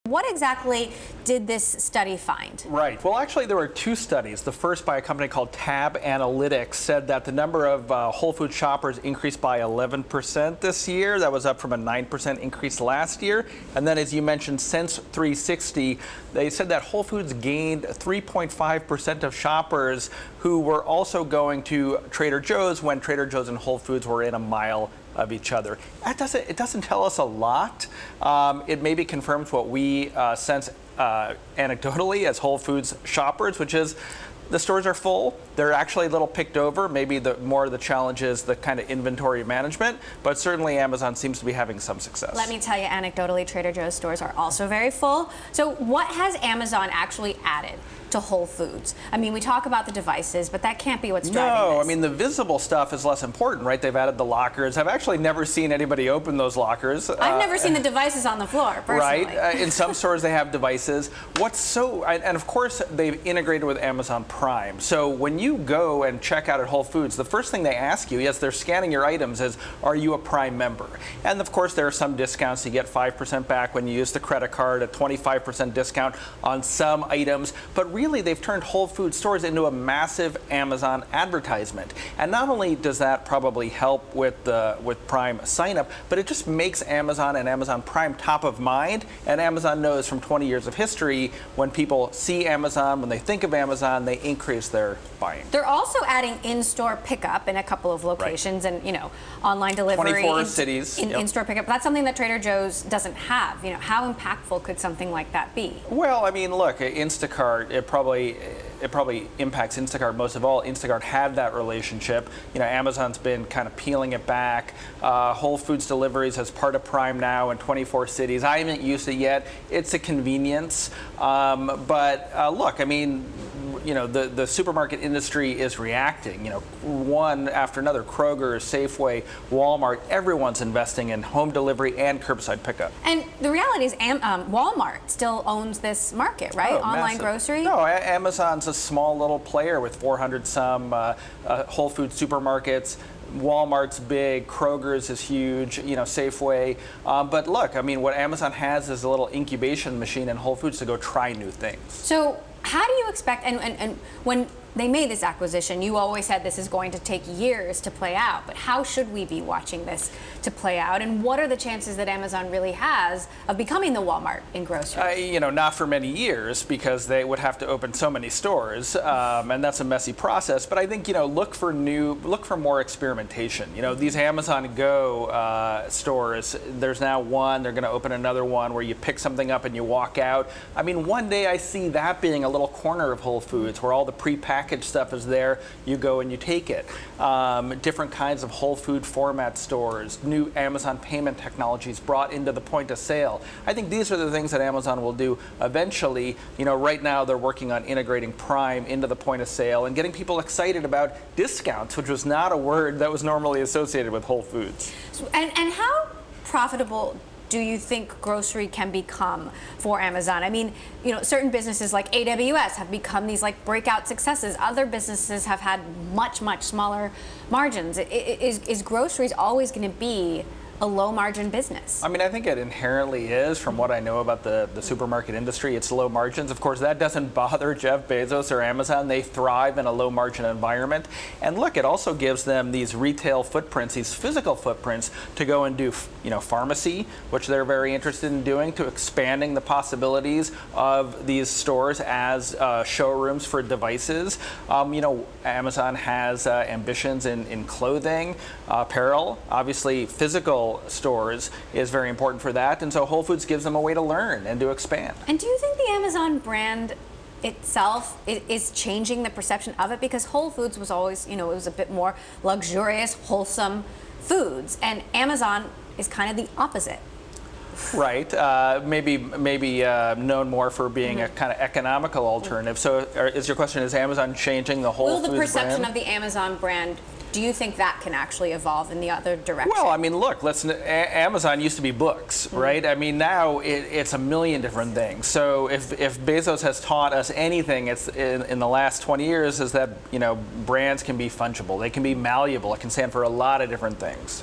What exactly did this study find? Right. Well, actually, there were two studies. The first by a company called Tab Analytics said that the number of Whole Foods shoppers increased by 11% this year. That was up from a 9% increase last year. And then, as you mentioned, Sense 360, they said that Whole Foods gained 3.5% of shoppers who were also going to Trader Joe's when Trader Joe's and Whole Foods were in a mile of each other. It doesn't tell us a lot. It maybe confirms what we sense anecdotally as Whole Foods shoppers, which is the stores are full. They're actually a little picked over. Maybe more of the challenge is the kind of inventory management, but certainly Amazon seems to be having some success. Let me tell you, anecdotally, Trader Joe's stores are also very full. So what has Amazon actually added to Whole Foods? I mean, we talk about the devices, but that can't be what's driving this. No, I mean, the visible stuff is less important, right? They've added the lockers. I've actually never seen anybody open those lockers. I've never seen the devices on the floor, personally. Right. In some stores, they have devices. And of course, they've integrated with Amazon Prime. So when you go and check out at Whole Foods, the first thing they ask you, yes, they're scanning your items, is, are you a Prime member? And of course, there are some discounts. You get 5% back when you use the credit card, a 25% discount on some items. But really, they've turned Whole Foods stores into a massive Amazon advertisement. And not only does that probably help with Prime sign up, but it just makes Amazon and Amazon Prime top of mind. And Amazon knows from 20 years of history, when people see Amazon, when they think of Amazon, they increase their buying. They're also adding in-store pickup in a couple of locations, right, and online delivery. 24 cities. In-store pickup. That's something that Trader Joe's doesn't have. How impactful could something like that be? Well, I mean, look, Instacart, it probably impacts Instacart most of all. Instacart had that relationship. Amazon's been kind of peeling it back. Whole Foods deliveries as part of Prime now in 24 cities. I haven't used it yet. It's a convenience. But look, I mean, the supermarket industry is reacting. One after another. Kroger, Safeway, Walmart, everyone's investing in home delivery and curbside pickup. And the reality is Walmart still owns this market, right? Online massive. Grocery? No, Amazon's a small little player with 400 some Whole Foods supermarkets. Walmart's big, Kroger's is huge, Safeway. But look, I mean, what Amazon has is a little incubation machine in Whole Foods to go try new things. So how do you expect, and when they made this acquisition, you always said this is going to take years to play out, but how should we be watching this to play out, and what are the chances that Amazon really has of becoming the Walmart in grocery? Not for many years, because they would have to open so many stores, and that's a messy process. But I think, look for more experimentation. These Amazon Go stores, there's now one, they're going to open another one where you pick something up and you walk out. I mean, one day I see that being a little corner of Whole Foods where all the prepackaged stuff is there, you go and you take it. Different kinds of Whole Food format stores, new Amazon payment technologies brought into the point of sale. I think these are the things that Amazon will do eventually. Right now they're working on integrating Prime into the point of sale and getting people excited about discounts, which was not a word that was normally associated with Whole Foods. And how profitable do you think grocery can become for Amazon? I mean, certain businesses like AWS have become these breakout successes. Other businesses have had much, much smaller margins. Is groceries always going to be a low margin business? I mean, I think it inherently is. From what I know about the supermarket industry, it's low margins. Of course, that doesn't bother Jeff Bezos or Amazon. They thrive in a low margin environment. And look, it also gives them these retail footprints, these physical footprints to go and do, pharmacy, which they're very interested in doing, to expanding the possibilities of these stores as showrooms for devices. Amazon has ambitions in clothing, apparel, obviously physical stores is very important for that, and so Whole Foods gives them a way to learn and to expand. And do you think the Amazon brand itself is changing the perception of it? Because Whole Foods was always, it was a bit more luxurious, wholesome foods, and Amazon is kind of the opposite. Right. Maybe known more for being a kind of economical alternative. So is your question, is Amazon changing the Whole Foods brand? Will the perception of the Amazon brand, do you think that can actually evolve in the other direction? Well, I mean, look, Amazon used to be books, right? I mean, now it's a million different things. So if Bezos has taught us anything, it's in the last 20 years, is that brands can be fungible. They can be malleable. It can stand for a lot of different things.